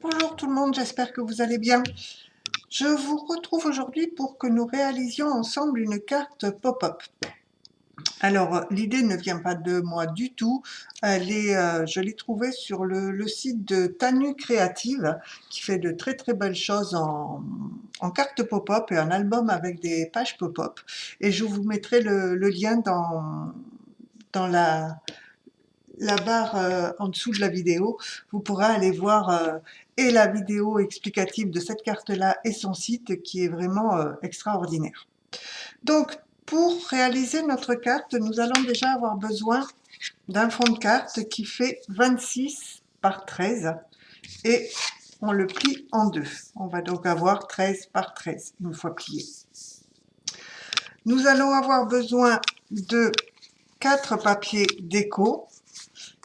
Bonjour tout le monde, j'espère que vous allez bien. Je vous retrouve aujourd'hui pour que nous réalisions ensemble une carte pop-up. Alors, l'idée ne vient pas de moi du tout, je l'ai trouvée sur le site de Tanu Créative, qui fait de très très belles choses en carte pop-up et un album avec des pages pop-up. Et je vous mettrai le lien dans la barre en dessous de la vidéo. Vous pourrez aller voir et la vidéo explicative de cette carte-là et son site qui est vraiment extraordinaire. Donc, pour réaliser notre carte, nous allons déjà avoir besoin d'un fond de carte qui fait 26 par 13 et on le plie en deux. On va donc avoir 13 par 13 une fois plié. Nous allons avoir besoin de 4 papiers déco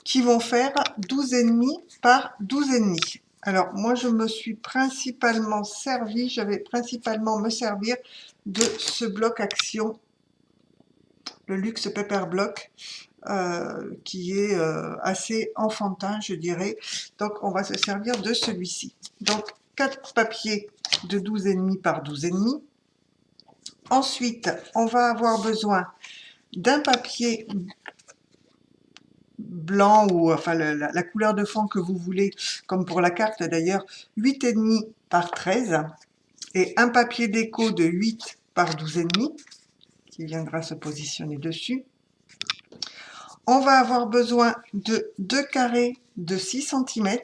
qui vont faire 12,5 par 12,5. Alors, moi, je me suis principalement servi, je vais principalement me servir de ce bloc action, le Luxe Paper Block, qui est assez enfantin, je dirais. Donc, on va se servir de celui-ci. Donc, 4 papiers de 12,5 par 12,5. Ensuite, on va avoir besoin d'un papier blanc ou enfin la couleur de fond que vous voulez, comme pour la carte d'ailleurs, 8,5 par 13 et un papier déco de 8 par 12,5 qui viendra se positionner dessus. On va avoir besoin de 2 carrés de 6 cm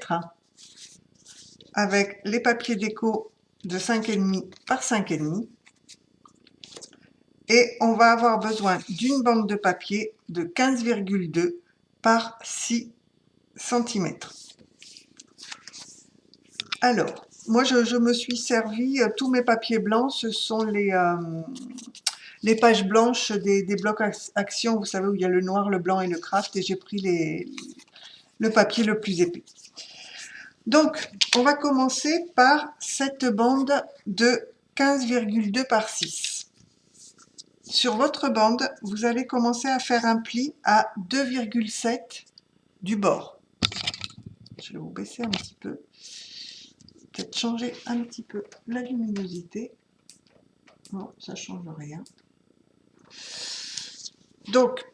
avec les papiers déco de 5,5 par 5,5 et on va avoir besoin d'une bande de papier de 15,2 par 6 cm. Alors, moi je me suis servi, tous mes papiers blancs, ce sont les pages blanches des blocs action, vous savez, où il y a le noir, le blanc et le craft, et j'ai pris le papier le plus épais. Donc, on va commencer par cette bande de 15,2 par 6. Sur votre bande, vous allez commencer à faire un pli à 2,7 du bord. Je vais vous baisser un petit peu. Peut-être changer un petit peu la luminosité. Non, ça ne change rien. Donc,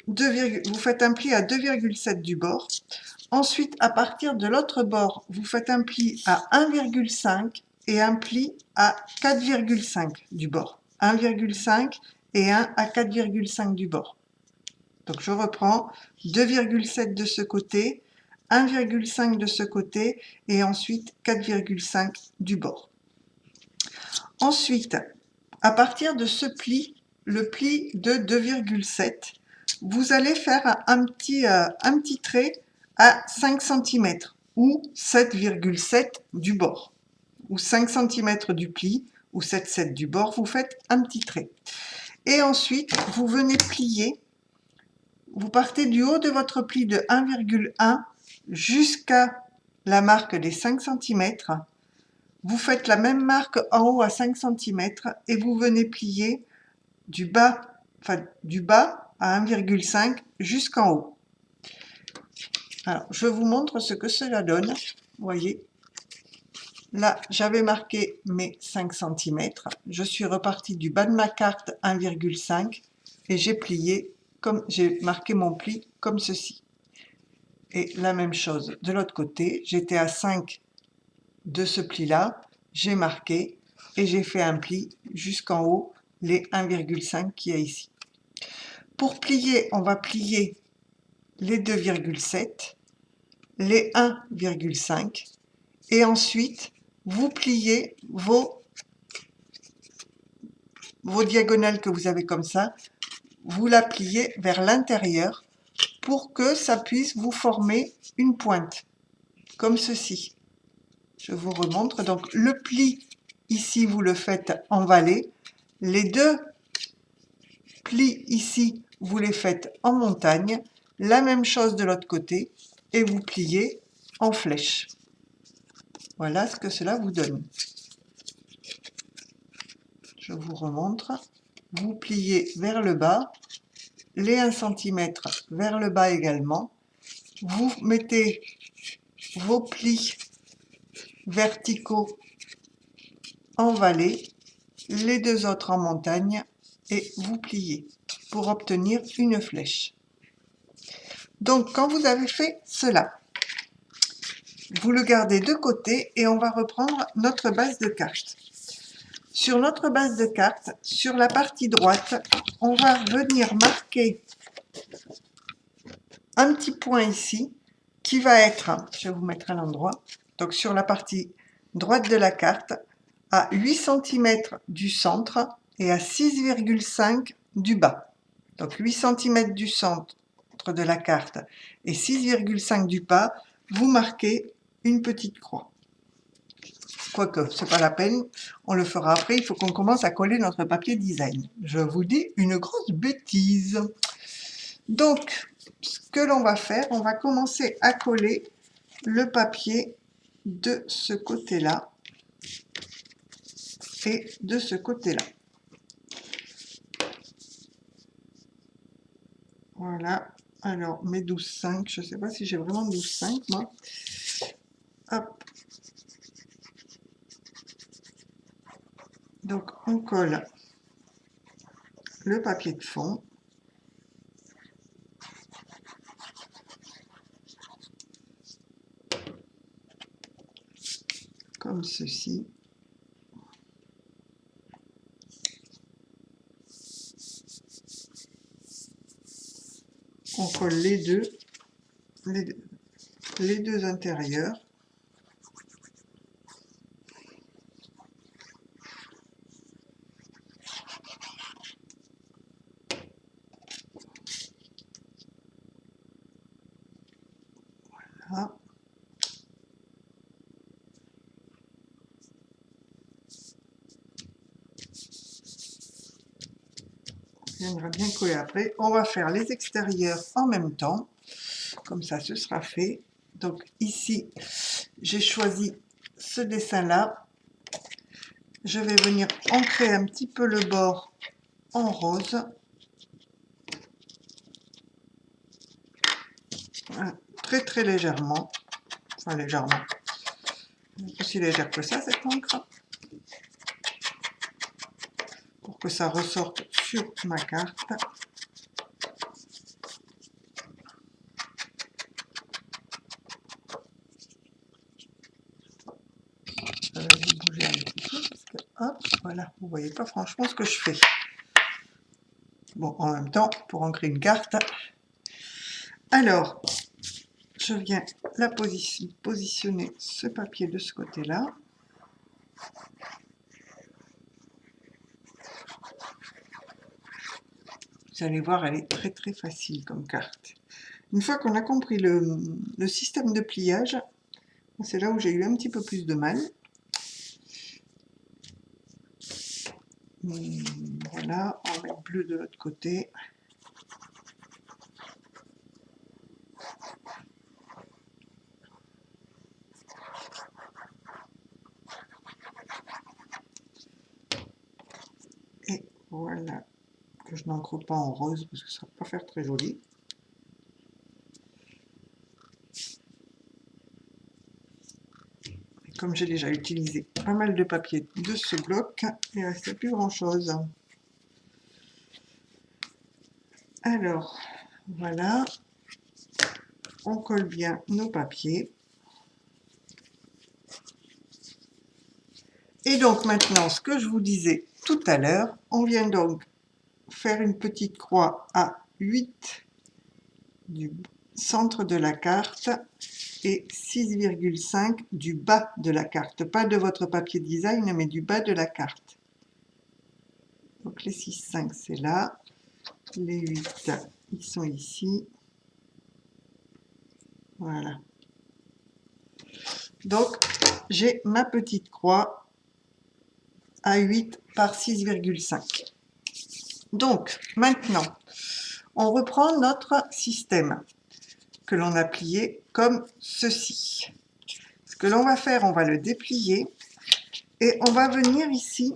vous faites un pli à 2,7 du bord. Ensuite, à partir de l'autre bord, vous faites un pli à 1,5 et un pli à 4,5 du bord. 1,5 et un à 4,5 du bord. Donc, je reprends 2,7 de ce côté, 1,5 de ce côté et ensuite 4,5 du bord. Ensuite, à partir de ce pli, le pli de 2,7, vous allez faire un petit trait à 5 cm ou 7,7 du bord, ou 5 cm du pli, ou 7,7 du bord, vous faites un petit trait. Et ensuite, vous venez plier, vous partez du haut de votre pli de 1,1 jusqu'à la marque des 5 cm. Vous faites la même marque en haut à 5 cm et vous venez plier du bas à 1,5 jusqu'en haut. Alors, je vous montre ce que cela donne. Vous voyez, là, j'avais marqué mes 5 cm. Je suis repartie du bas de ma carte 1,5 et j'ai plié comme j'ai marqué mon pli comme ceci. Et la même chose de l'autre côté, j'étais à 5 de ce pli-là, j'ai marqué et j'ai fait un pli jusqu'en haut, les 1,5 qu'il y a ici. Pour plier, on va plier les 2,7, les 1,5 et ensuite vous pliez vos diagonales que vous avez comme ça, vous la pliez vers l'intérieur pour que ça puisse vous former une pointe, comme ceci. Je vous remontre. Donc le pli, ici, vous le faites en vallée. Les deux plis ici, vous les faites en montagne. La même chose de l'autre côté. Et vous pliez en flèche. Voilà ce que cela vous donne. Je vous remontre. Vous pliez vers le bas. Les 1 cm vers le bas également. Vous mettez vos plis verticaux en vallée, les deux autres en montagne et vous pliez pour obtenir une flèche. Donc quand vous avez fait cela, vous le gardez de côté et on va reprendre notre base de carte. Sur notre base de carte, sur la partie droite, on va venir marquer un petit point ici qui va être, je vais vous mettre à l'endroit, donc sur la partie droite de la carte, à 8 cm du centre et à 6,5 du bas. Donc 8 cm du centre de la carte et 6,5 du bas, vous marquez une petite croix. Quoique, c'est pas la peine, on le fera après, il faut qu'on commence à coller notre papier design. Je vous dis une grosse bêtise. Donc, ce que l'on va faire, on va commencer à coller le papier de ce côté-là et de ce côté-là. Voilà, alors mes 12,5, je ne sais pas si j'ai vraiment 12,5 moi. Hop. Donc on colle le papier de fond. Comme ceci. On colle les deux intérieurs. Voilà. On viendra bien coller après. On va faire les extérieurs en même temps. Comme ça, ce sera fait. Donc ici, j'ai choisi ce dessin-là. Je vais venir ancrer un petit peu le bord en rose. Voilà, très très légèrement. Enfin légèrement. Aussi légère que ça, cette encre. Pour que ça ressorte sur ma carte. Je vais bouger un petit peu parce que, hop, voilà, vous voyez pas franchement ce que je fais. Bon, en même temps, pour ancrer une carte. Alors, je viens la positionner ce papier de ce côté-là. Vous allez voir, elle est très très facile comme carte. Une fois qu'on a compris le système de pliage, c'est là où j'ai eu un petit peu plus de mal. Voilà, on met le bleu de l'autre côté. Et voilà, que je n'encre pas en rose parce que ça ne va pas faire très joli. Et comme j'ai déjà utilisé pas mal de papier de ce bloc, il ne reste plus grand chose. Alors, voilà, on colle bien nos papiers. Et donc maintenant, ce que je vous disais tout à l'heure, on vient donc faire une petite croix à 8 du centre de la carte et 6,5 du bas de la carte, pas de votre papier design, mais du bas de la carte. Donc les 6,5 c'est là, les 8 ils sont ici, voilà. Donc j'ai ma petite croix à 8 par 6,5. Donc maintenant, on reprend notre système que l'on a plié comme ceci. Ce que l'on va faire, on va le déplier et on va venir ici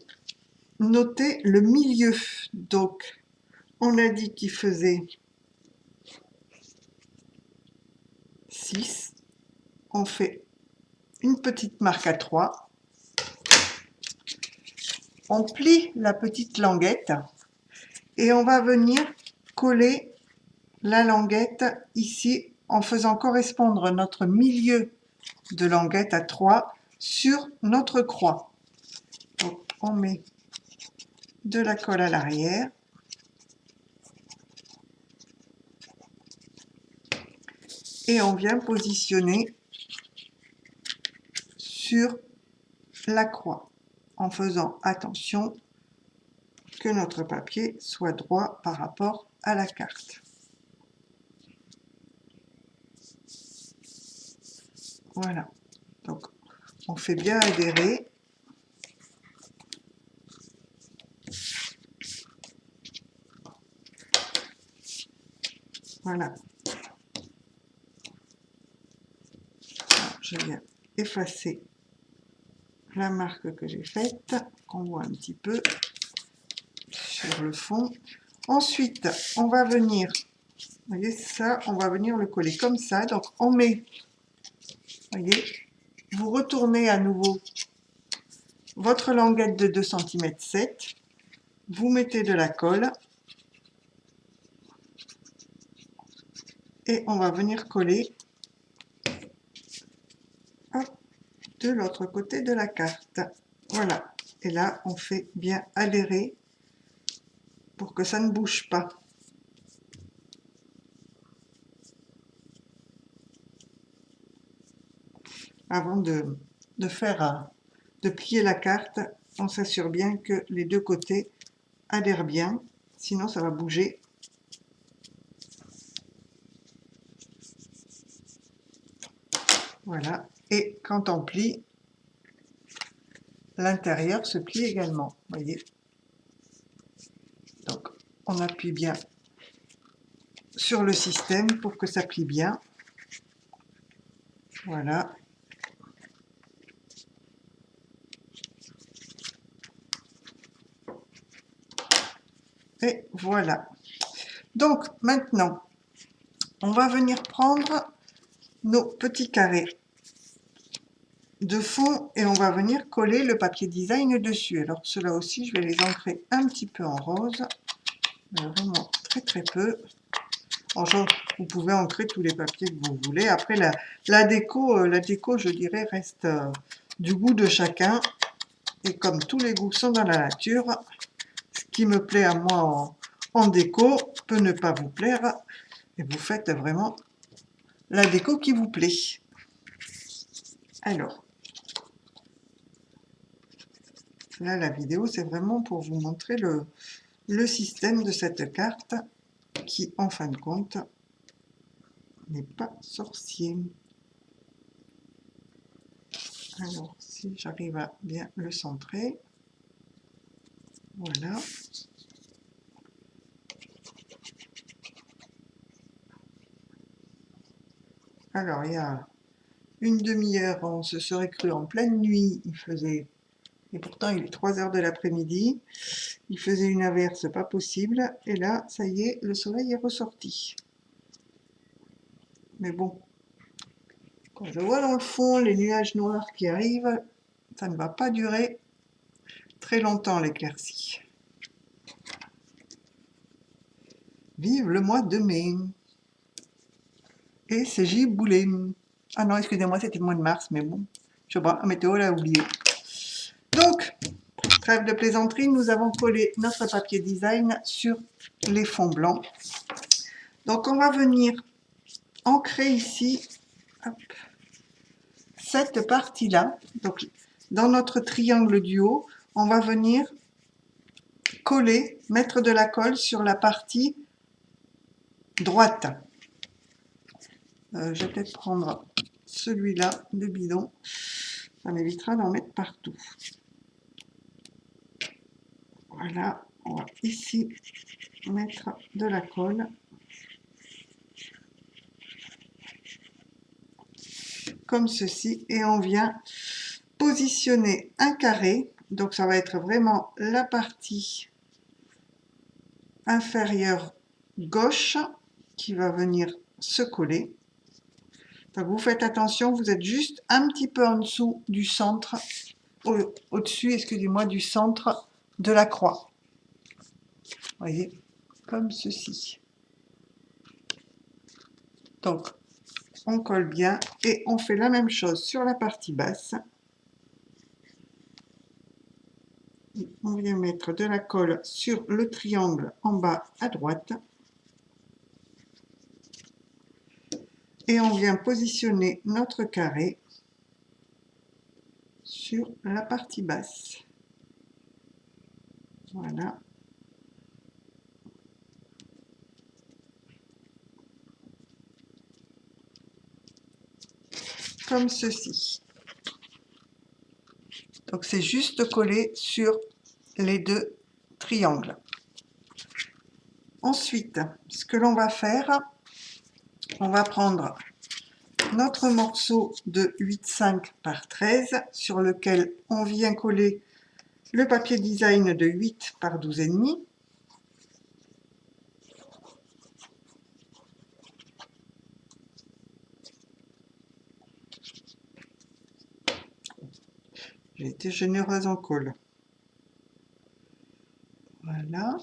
noter le milieu. Donc, on a dit qu'il faisait 6. on fait une petite marque à 3. On plie la petite languette et on va venir coller la languette ici en faisant correspondre notre milieu de languette à 3 sur notre croix. Donc, on met de la colle à l'arrière. Et on vient positionner sur la croix en faisant attention que notre papier soit droit par rapport à la carte. Voilà, donc on fait bien adhérer. Voilà. Alors, je viens effacer la marque que j'ai faite, qu'on voit un petit peu sur le fond. Ensuite, on va venir, vous voyez ça, on va venir le coller comme ça. Donc on met, vous voyez, vous retournez à nouveau votre languette de 2,7 cm, vous mettez de la colle et on va venir coller hop, de l'autre côté de la carte. Voilà, et là on fait bien adhérer pour que ça ne bouge pas. Avant de plier la carte, on s'assure bien que les deux côtés adhèrent bien, sinon ça va bouger. Voilà, et quand on plie, l'intérieur se plie également, voyez. Donc on appuie bien sur le système pour que ça plie bien. Voilà. Et voilà. Donc maintenant, on va venir prendre nos petits carrés de fond et on va venir coller le papier design dessus. Alors ceux-là aussi, je vais les ancrer un petit peu en rose, mais vraiment très très peu. En genre, vous pouvez ancrer tous les papiers que vous voulez. Après, la déco, je dirais, reste du goût de chacun. Et comme tous les goûts sont dans la nature, ce qui me plaît à moi en déco peut ne pas vous plaire. Et vous faites vraiment la déco qui vous plaît. Alors, là, la vidéo, c'est vraiment pour vous montrer le système de cette carte qui, en fin de compte, n'est pas sorcier. Alors, si j'arrive à bien le centrer, voilà. Alors, il y a une demi-heure, on se serait cru en pleine nuit, il faisait, et pourtant il est 3 heures de l'après-midi, il faisait une averse pas possible, et là, ça y est, le soleil est ressorti. Mais bon, quand je vois dans le fond les nuages noirs qui arrivent, ça ne va pas durer très longtemps l'éclaircie. Vive le mois de mai. Et c'est giboulé. Ah non, excusez-moi, c'était le mois de mars, mais bon, je sais pas, la météo l'a oublié. Donc, trêve de plaisanterie, nous avons collé notre papier design sur les fonds blancs. Donc, on va venir ancrer ici hop, cette partie-là. Donc, dans notre triangle du haut, on va venir coller, mettre de la colle sur la partie droite. Je vais peut-être prendre celui-là de bidon, ça m'évitera d'en mettre partout. Voilà, on va ici mettre de la colle. Comme ceci, et on vient positionner un carré. Donc ça va être vraiment la partie inférieure gauche qui va venir se coller. Donc vous faites attention, vous êtes juste un petit peu en dessous du centre, au-dessus, excusez-moi, du centre de la croix. Vous voyez, comme ceci. Donc, on colle bien et on fait la même chose sur la partie basse. On vient mettre de la colle sur le triangle en bas à droite. Et on vient positionner notre carré sur la partie basse. Voilà. Comme ceci. Donc c'est juste collé sur les deux triangles. Ensuite, ce que l'on va faire, on va prendre notre morceau de 8,5 par 13 sur lequel on vient coller le papier design de 8 par 12,5. J'ai été généreuse en colle. Voilà.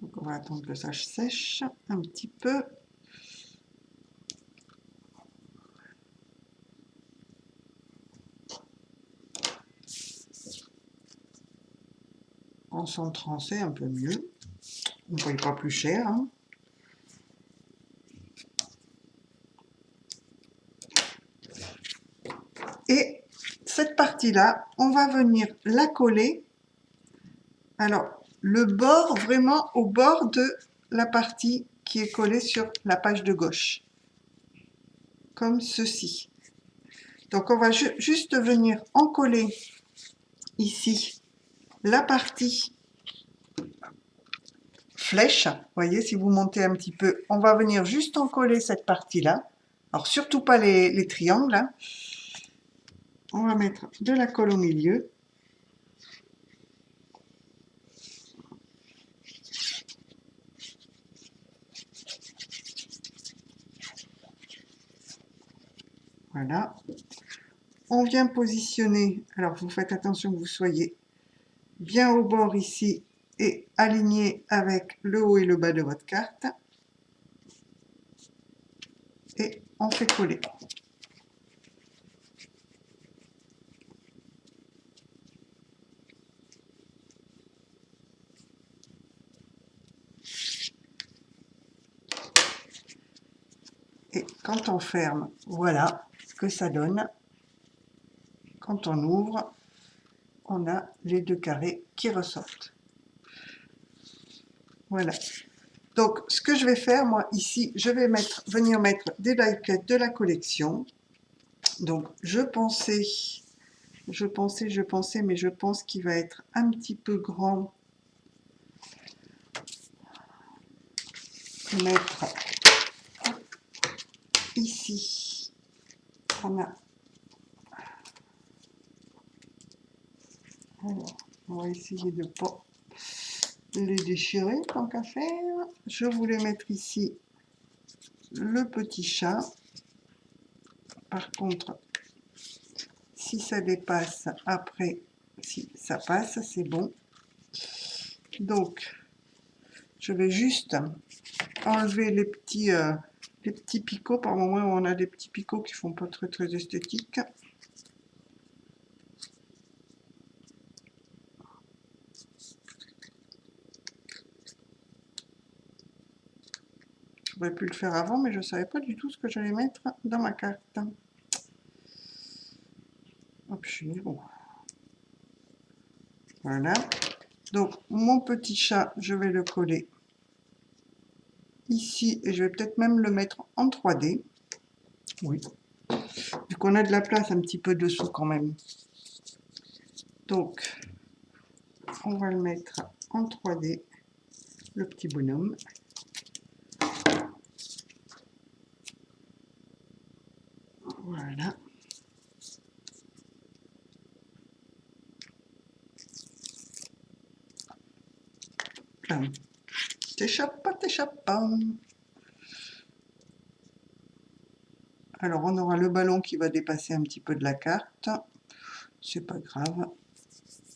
Donc on va attendre que ça sèche un petit peu. En centrant, c'est un peu mieux. On ne paye pas plus cher. Hein. Et cette partie-là, on va venir la coller. Alors, le bord, vraiment au bord de la partie qui est collée sur la page de gauche. Comme ceci. Donc, on va juste venir encoller ici la partie flèche. Vous voyez, si vous montez un petit peu, on va venir juste encoller cette partie-là. Alors, surtout pas les triangles. Hein. On va mettre de la colle au milieu. Voilà. On vient positionner, alors vous faites attention que vous soyez bien au bord ici et aligné avec le haut et le bas de votre carte. Et on fait coller. Et quand on ferme, voilà ce que ça donne. Quand on ouvre, on a les deux carrés qui ressortent. Voilà. Donc, ce que je vais faire, moi, ici, je vais venir mettre des die-cuts de la collection. Donc, je pensais, mais je pense qu'il va être un petit peu grand. Mettre ici, on a... Alors, on va essayer de ne pas les déchirer tant qu'à faire. Je voulais mettre ici le petit chat. Par contre, si ça dépasse, après, si ça passe, c'est bon. Donc, je vais juste enlever les petits picots. Par moment, on a des petits picots qui font pas très très esthétiques. J'aurais pu le faire avant, mais je ne savais pas du tout ce que j'allais mettre dans ma carte. Hop, je suis bon. Voilà. Donc, mon petit chat, je vais le coller ici et je vais peut-être même le mettre en 3D. Oui. Vu qu'on a de la place un petit peu dessous quand même. Donc, on va le mettre en 3D, le petit bonhomme. Voilà. T'échappe pas, t'échappe pas. Alors, on aura le ballon qui va dépasser un petit peu de la carte. C'est pas grave.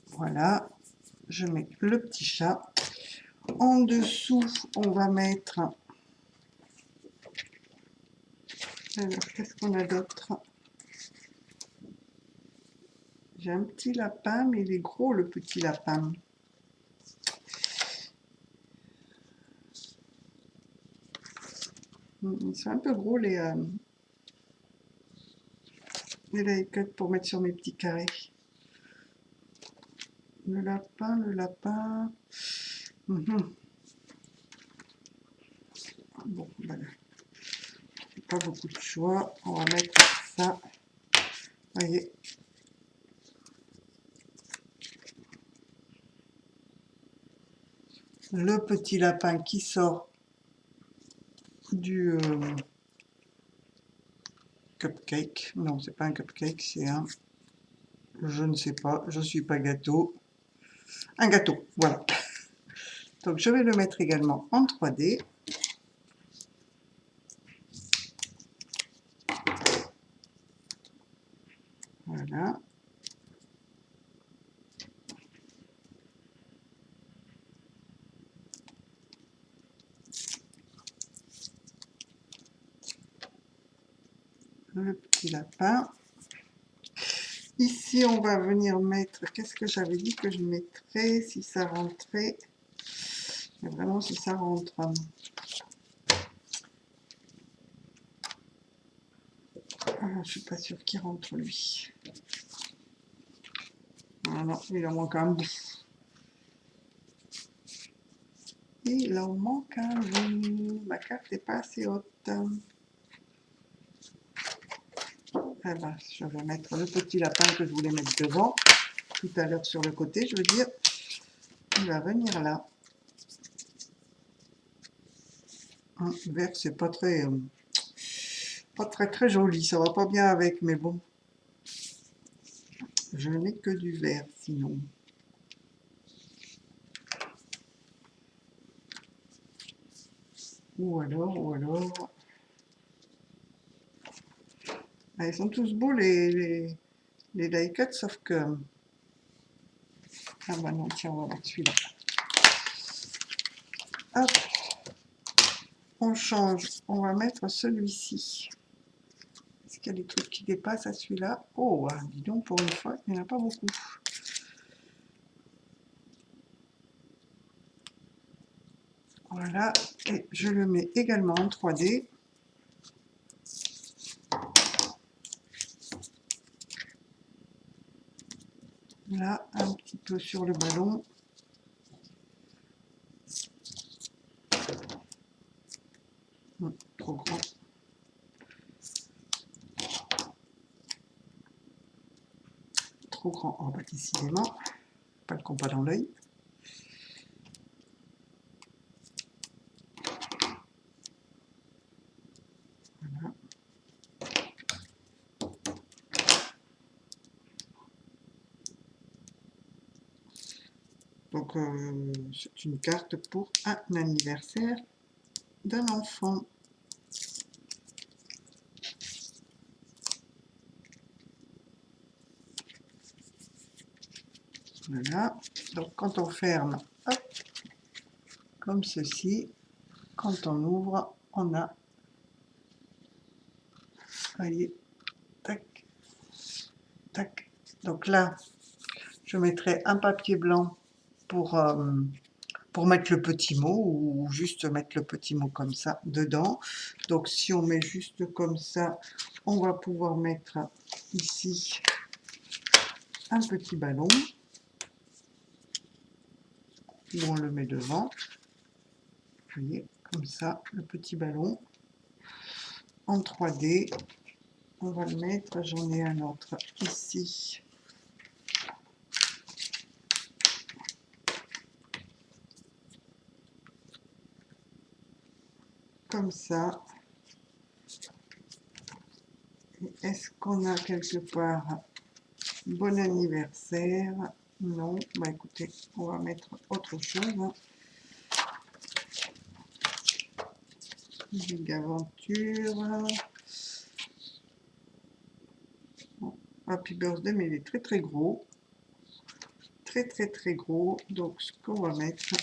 Voilà. Je mets le petit chat. En dessous, on va mettre... Alors, qu'est-ce qu'on a d'autre? J'ai un petit lapin, mais il est gros, le petit lapin. Ils sont un peu gros, les die cuts pour mettre sur mes petits carrés. Le lapin, le lapin... Bon, voilà. Pas beaucoup de choix. On va mettre ça. Voyez. Le petit lapin qui sort du cupcake. Non, c'est pas un cupcake, c'est un... Je ne sais pas, je suis pas gâteau. Un gâteau, voilà. Donc je vais le mettre également en 3D. Voilà. Le petit lapin. Ici, on va venir mettre... Qu'est-ce que j'avais dit que je mettrais si ça rentrait? Mais vraiment, si ça rentre. Ah, je suis pas sûre qu'il rentre, lui. Ah non, il en manque un bout. Il en manque un bout. Ma carte n'est pas assez haute. Eh ben, je vais mettre le petit lapin que je voulais mettre devant. Tout à l'heure sur le côté, je veux dire. Il va venir là. Vert, c'est pas très joli. Ça va pas bien avec, mais bon. Je n'ai que du vert sinon. Ou alors... Ah, ils sont tous beaux les die cuts, sauf que... Ah bah non, tiens, on va mettre celui-là. Hop. On change. On va mettre celui-ci. Est-ce qu'il y a des trucs qui dépassent à celui-là? Oh, dis donc, pour une fois, il n'y en a pas beaucoup. Voilà, et je le mets également en 3D. Là, un petit peu sur le ballon. Trop grand. Trop grand, oh, bah, décidément. Pas le compas dans l'œil. Voilà. Donc, c'est une carte pour un anniversaire d'un enfant. Voilà. Donc, quand on ferme, hop, comme ceci, quand on ouvre, on a, voyez, tac, tac. Donc là, je mettrai un papier blanc pour mettre le petit mot, ou juste mettre le petit mot comme ça dedans. Donc si on met juste comme ça, on va pouvoir mettre ici un petit ballon, où on le met devant. Vous voyez, comme ça, le petit ballon en 3D. On va le mettre, j'en ai un autre ici. Comme ça. Est-ce qu'on a quelque part bon anniversaire? Non. Bah écoutez, on va mettre autre chose. Gigaventure. Happy Birthday, mais il est très très gros. Très très très gros. Donc ce qu'on va mettre,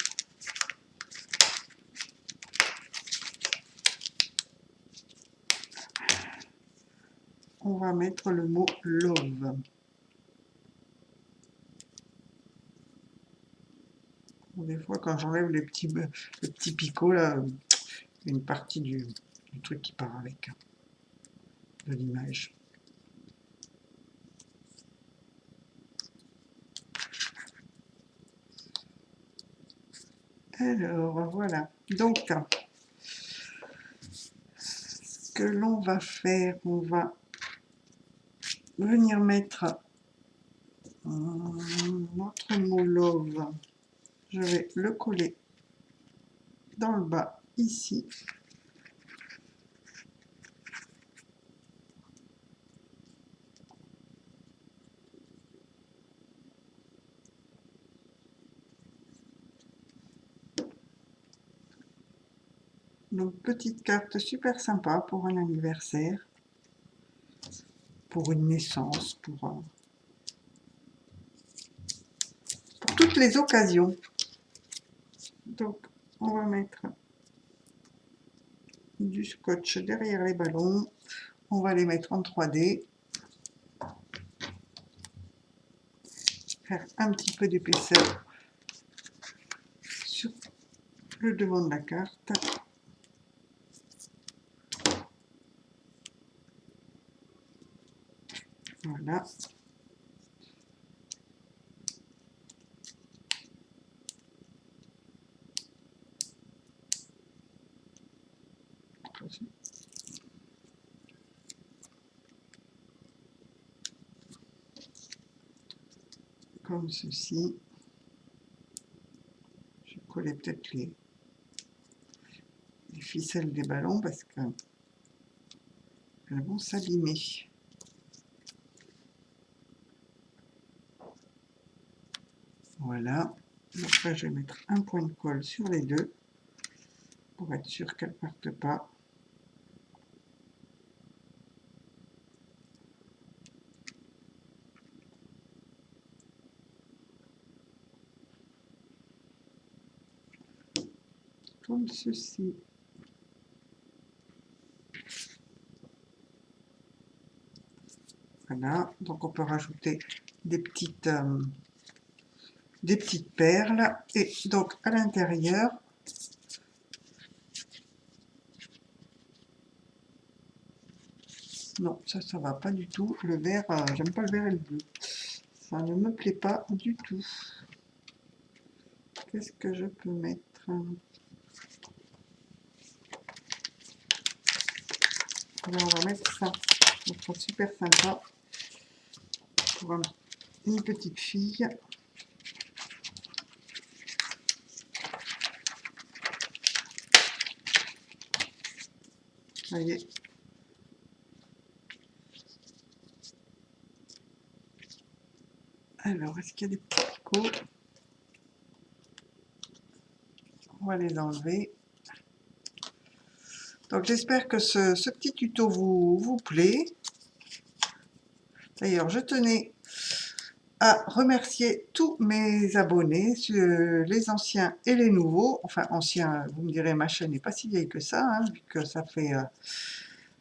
on va mettre le mot love. Des fois quand j'enlève les petits picots là, il y a une partie du truc qui part avec, de l'image. Alors voilà, donc ce que l'on va faire, on va venir mettre notre mot love. Je vais le coller dans le bas ici. Donc petite carte super sympa pour un anniversaire, pour une naissance, pour toutes les occasions. Donc on va mettre du scotch derrière les ballons, on va les mettre en 3D, faire un petit peu d'épaisseur sur le devant de la carte. Voilà. Comme ceci. Je vais coller peut-être les ficelles des ballons parce que elles vont s'abîmer. Voilà. Donc là, je vais mettre un point de colle sur les deux pour être sûr qu'elles ne partent pas. Comme ceci. Voilà, donc on peut rajouter des petites perles. Et donc à l'intérieur, non, ça va pas du tout. Le vert, j'aime pas le vert et le bleu. Ça ne me plaît pas du tout. Qu'est-ce que je peux mettre? Alors, on va mettre ça. Ça sera super sympa pour une petite fille. Ça y est. Alors, est-ce qu'il y a des petits picots? On va les enlever. Donc j'espère que ce petit tuto vous plaît. D'ailleurs, je tenais à remercier tous mes abonnés, les anciens et les nouveaux. Enfin, anciens, vous me direz, ma chaîne n'est pas si vieille que ça, hein, vu que ça fait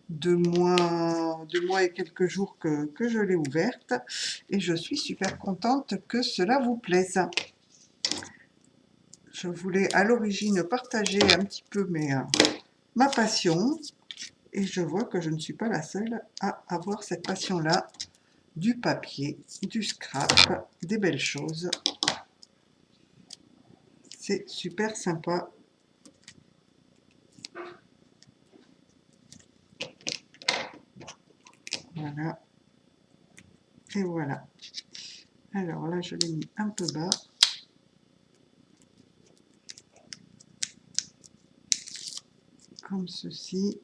2 mois et quelques jours que je l'ai ouverte. Et je suis super contente que cela vous plaise. Je voulais à l'origine partager un petit peu ma passion. Et je vois que je ne suis pas la seule à avoir cette passion-là, du papier, du scrap, des belles choses. C'est super sympa. Voilà. Et voilà. Alors là, je l'ai mis un peu bas. Comme ceci.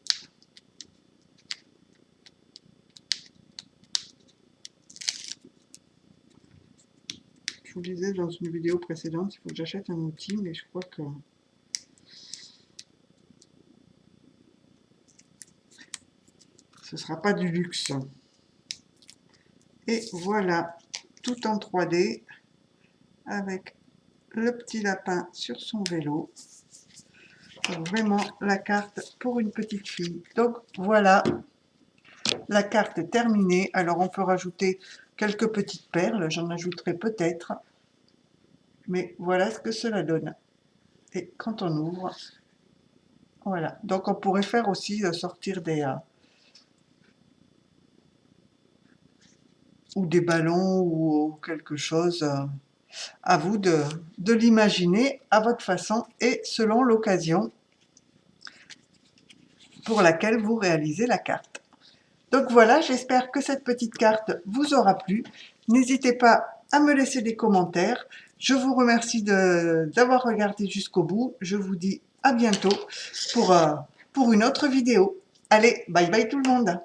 Je vous disais dans une vidéo précédente, il faut que j'achète un outil, mais je crois que Ce ne sera pas du luxe. Et voilà, tout en 3D, avec le petit lapin sur son vélo. Vraiment la carte pour une petite fille. Donc voilà, la carte terminée. Alors on peut rajouter quelques petites perles, j'en ajouterai peut-être. Mais voilà ce que cela donne. Et quand on ouvre, voilà. Donc on pourrait faire aussi sortir ou des ballons ou quelque chose. À vous de l'imaginer à votre façon et selon l'occasion pour laquelle vous réalisez la carte. Donc voilà, j'espère que cette petite carte vous aura plu. N'hésitez pas à me laisser des commentaires. Je vous remercie d'avoir regardé jusqu'au bout. Je vous dis à bientôt pour une autre vidéo. Allez, bye bye tout le monde!